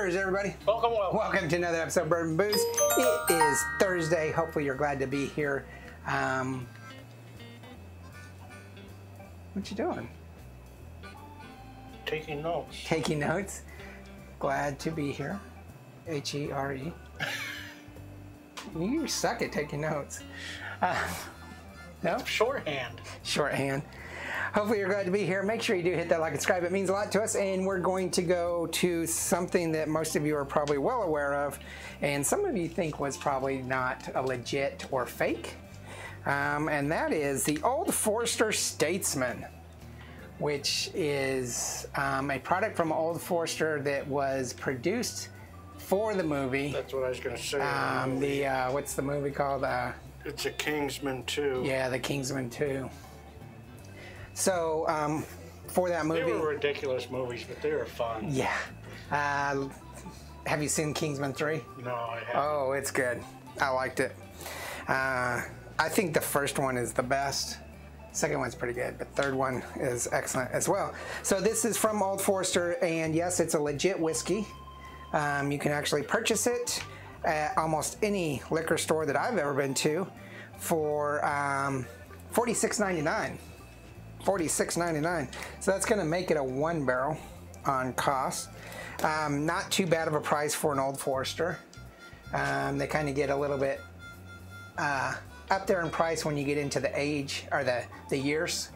Cheers, everybody. Welcome. Welcome to another episode of Bourbon Booze. It is Thursday. Hopefully you're glad to be here. What you doing? Taking notes. Taking notes. Glad to be here. H-E-R-E. You suck at taking notes. No? Shorthand. Shorthand. Hopefully you're glad to be here. Make sure you do hit that like and subscribe. It means a lot to us. And we're going to go to something that most of you are probably well aware of, and some of you think was probably not a legit or fake. And that is the Old Forester Statesman, which is a product from Old Forester that was produced for the movie. That's what I was going to say. What's the movie called? It's a Kingsman 2. Yeah, the Kingsman 2. So, for that movie... They were ridiculous movies, but they were fun. Yeah. Have you seen Kingsman 3? No, I haven't. Oh, it's good. I liked it. I think the first one is the best. Second one's pretty good, but third one is excellent as well. So this is from Old Forester, and yes, it's a legit whiskey. You can actually purchase it at almost any liquor store that I've ever been to for $46.99. $46.99. So that's going to make it a 1 barrel on cost. Not too bad of a price for an Old Forester. They kind of get a little bit up there in price when you get into the age or the years,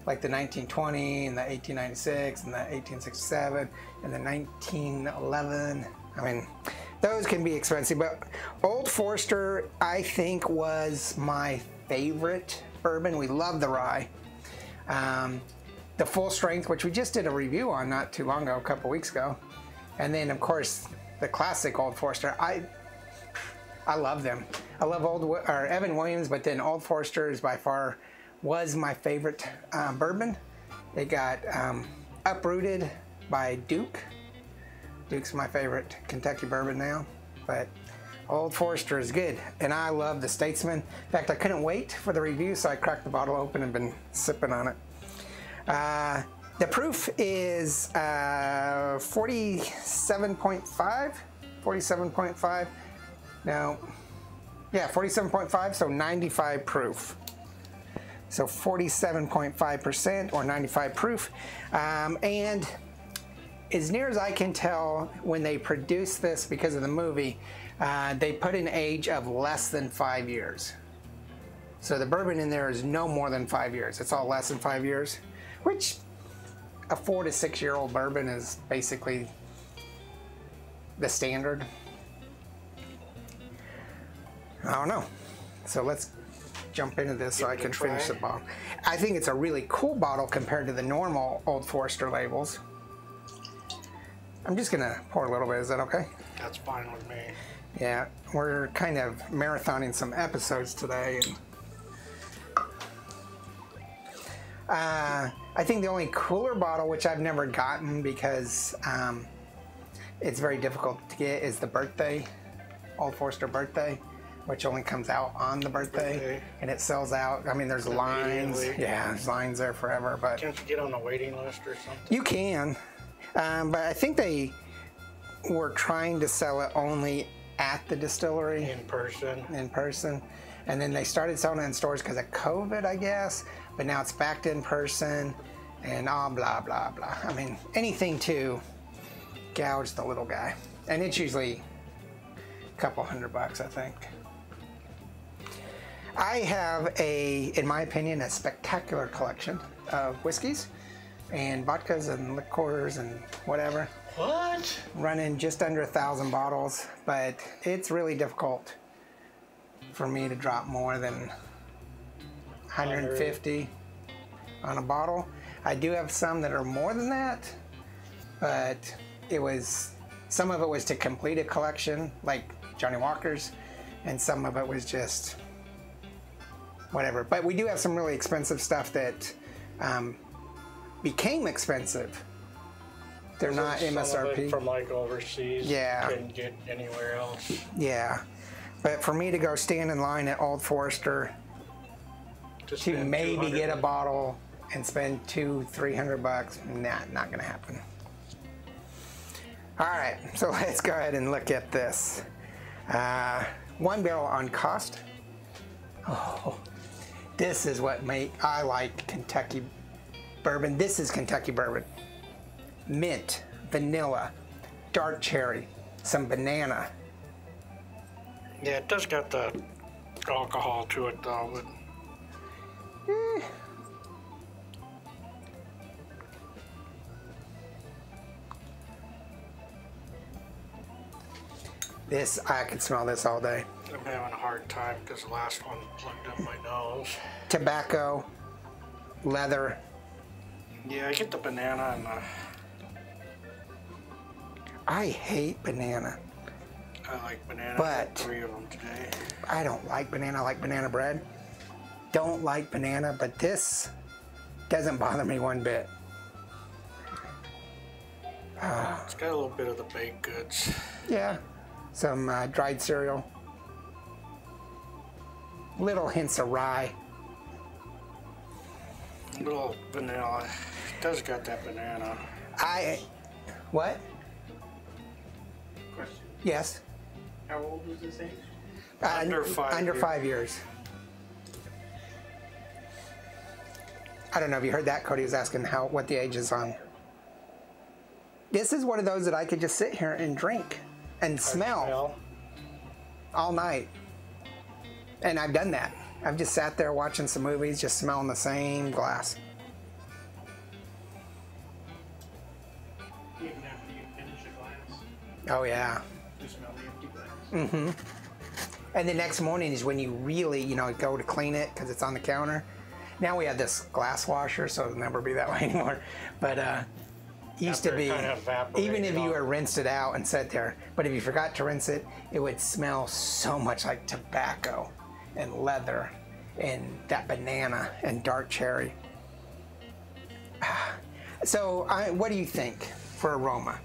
like the 1920 and the 1896 and the 1867 and the 1911. I mean, those can be expensive, but Old Forester, I think, was my favorite bourbon. We love the rye. The full strength, which we just did a review on not too long ago, a couple weeks ago. And then, of course, the classic Old Forester. I love them. I love Evan Williams, but then Old Forester is by far was my favorite bourbon. It got uprooted by Duke. Duke's my favorite Kentucky bourbon now, but Old Forester is good, and I love the Statesman. In fact, I couldn't wait for the review, so I cracked the bottle open and been sipping on it. The proof is 47.5. 47.5. No, yeah, 47.5. So 95 proof. So 47.5% or 95 proof, and as near as I can tell, when they produced this because of the movie, they put an age of less than 5 years. So the bourbon in there is no more than 5 years. It's all less than 5 years, which a 4 to 6 year old bourbon is basically the standard. I don't know. So let's jump into this so I can finish the bottle. I think it's a really cool bottle compared to the normal Old Forester labels. I'm just gonna pour a little bit. Is that okay? That's fine with me. Yeah, we're kind of marathoning some episodes today, and I think the only cooler bottle, which I've never gotten because it's very difficult to get, is the birthday, Old Forester birthday, which only comes out on the birthday. And it sells out. I mean, there's lines. Yeah, there's lines there forever. But can't you get on the waiting list or something? You can, but I think they were trying to sell it only at the distillery. In person. And then they started selling it in stores because of COVID, I guess. But now it's back to in person and blah, blah, blah. I mean, anything to gouge the little guy. And it's usually a couple $100, I think. I have in my opinion, a spectacular collection of whiskeys and vodkas and liqueurs and whatever. What? Running just under 1,000 bottles, but it's really difficult for me to drop more than 150 on a bottle. I do have some that are more than that, but some of it was to complete a collection, like Johnny Walker's, and some of it was just whatever. But we do have some really expensive stuff that became expensive. They're not MSRP. Some of it from like overseas. Yeah. Couldn't get anywhere else. Yeah. But for me to go stand in line at Old Forester to maybe get a bottle and spend $200-300, nah, not gonna happen. All right, so let's go ahead and look at this. 1 barrel on cost. Oh, this is what I like Kentucky bourbon. This is Kentucky bourbon. Mint, vanilla, dark cherry, some banana. Yeah, it does got the alcohol to it though. But... This, I could smell this all day. I'm having a hard time because the last one plugged up my nose. Tobacco, leather. Yeah, I get the banana and the... I hate banana. I like banana. But I had 3 of them today. I don't like banana. I like banana bread. Don't like banana, but this doesn't bother me one bit. It's got a little bit of the baked goods. Yeah, some dried cereal. Little hints of rye. A little vanilla. It does got that banana. What? Question. Yes. How old was this age? Under 5 Under years. 5 years. I don't know if you heard that. Cody was asking what the age is on. This is one of those that I could just sit here and drink and smell all night. And I've done that. I've just sat there watching some movies, just smelling the same glass. Even after you finish a glass, Oh yeah. you smell the empty glass. Mm-hmm. And the next morning is when you really, go to clean it because it's on the counter. Now we have this glass washer, so it'll never be that way anymore. But used to After it be, kinda evaporated even if you off. were rinsed it out and sat there, but if you forgot to rinse it, it would smell so much like tobacco and leather and that banana and dark cherry. So what do you think for aroma?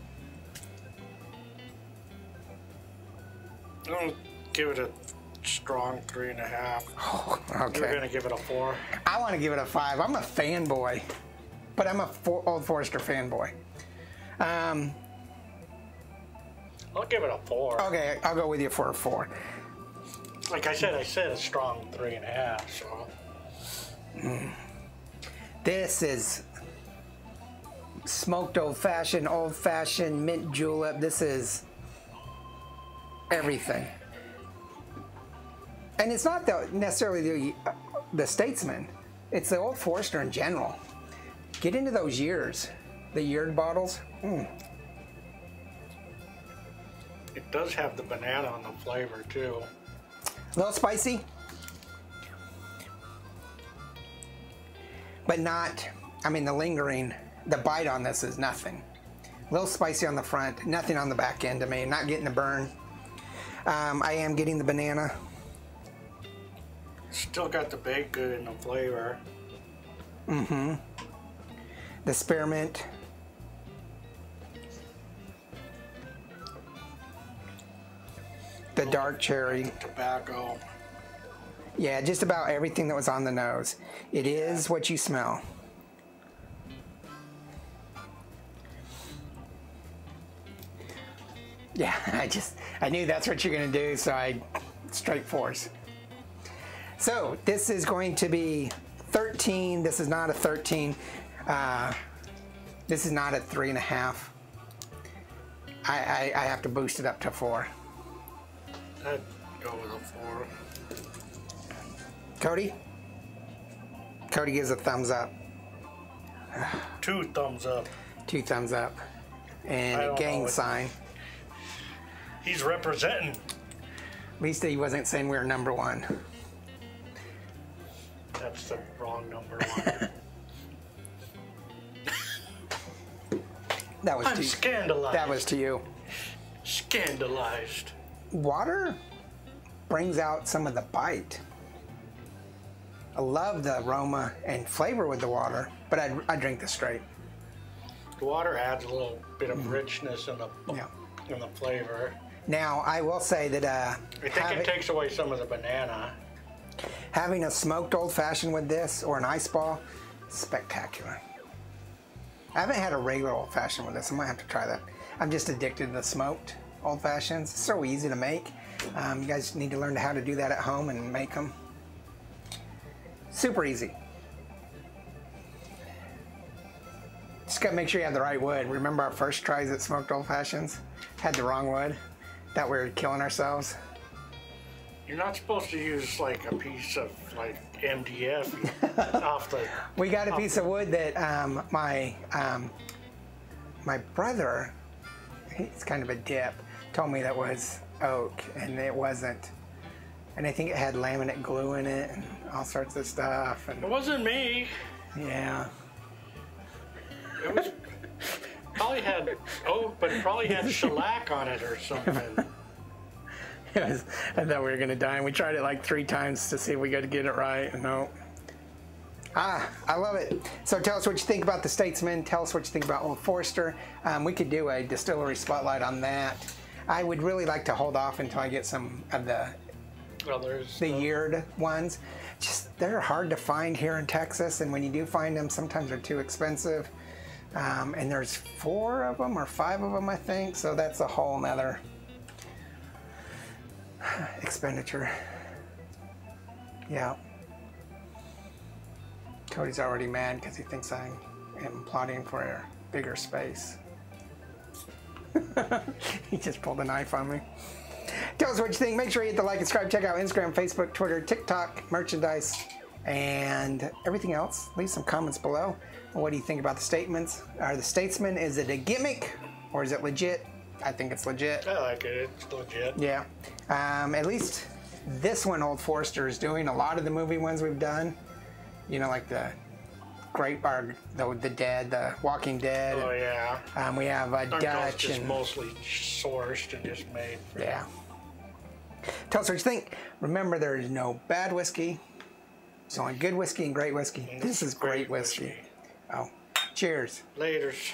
I'm gonna give it a strong 3.5. Oh, okay. You're gonna give it a 4. I want to give it a 5. I'm a fanboy, but I'm a Old Forester fanboy. I'll give it a 4. Okay, I'll go with you for a 4. Like I said a strong 3.5. So This is smoked old fashioned mint julep. This is everything. And it's not necessarily the Statesman. It's the Old Forester in general. Get into those years. The yeared bottles. it does have the banana on the flavor too. A little spicy, but not, the lingering, the bite on this is nothing. A little spicy on the front, nothing on the back end of me, not getting a burn. I am getting the banana. Still got the baked good in the flavor. Mm-hmm. The spearmint. The dark cherry. Tobacco. Yeah, just about everything that was on the nose. It is what you smell. Yeah, I knew that's what you're gonna do, so I straight force. So this is going to be 13. This is not a 13. This is not a 3.5. I have to boost it up to 4. I'd go with a 4. Cody? Cody gives a thumbs up. 2 thumbs up. 2 thumbs up. And I a don't gang know. sign. He's representing. At least he wasn't saying we were number 1. That's the wrong number 1. That was I'm to scandalized. That was to you. Scandalized. Water brings out some of the bite. I love the aroma and flavor with the water, but I drink this straight. The water adds a little bit of richness in the Yeah. in the flavor. Now, I will say that I think it takes away some of the banana. having a smoked old fashioned with this or an ice ball, spectacular. I haven't had a regular old fashioned with this. I might have to try that. I'm just addicted to the smoked old fashions. It's so easy to make. You guys need to learn how to do that at home and make them. Super easy. Just gotta make sure you have the right wood. Remember our first tries at smoked old fashions? Had the wrong wood. Thought we were killing ourselves. You're not supposed to use like a piece of like MDF off the. We got a piece of wood that my brother, he's kind of a dip, told me that was oak, and it wasn't. And I think it had laminate glue in it and all sorts of stuff. And It wasn't me. yeah. It was probably had oak, but it probably had shellac on it or something. I thought we were gonna die, and we tried it like 3 times to see if we could get it right. No. I love it. So tell us what you think about the Statesman. Tell us what you think about Old Forester. We could do a distillery spotlight on that. I would really like to hold off until I get some of the yeared ones. Just they're hard to find here in Texas, and when you do find them, sometimes they're too expensive. And there's 4 of them or 5 of them, I think. So that's a whole nother expenditure. Yeah. Cody's already mad because he thinks I am plotting for a bigger space. He just pulled a knife on me. Tell us what you think. Make sure you hit the like and subscribe. Check out Instagram, Facebook, Twitter, TikTok, merchandise, and everything else. Leave some comments below. What do you think about the statements? Are the Statesman, is it a gimmick or is it legit? I think it's legit. I like it. It's legit. Yeah. At least this one Old Forester is doing. A lot of the movie ones we've done, you know, like the the Dead, the Walking Dead. Oh yeah. We have Dutch just and mostly sourced and just made. yeah. Tell us what you think. Remember, there is no bad whiskey. It's only good whiskey and great whiskey. This is great whiskey. Oh, cheers. Laters.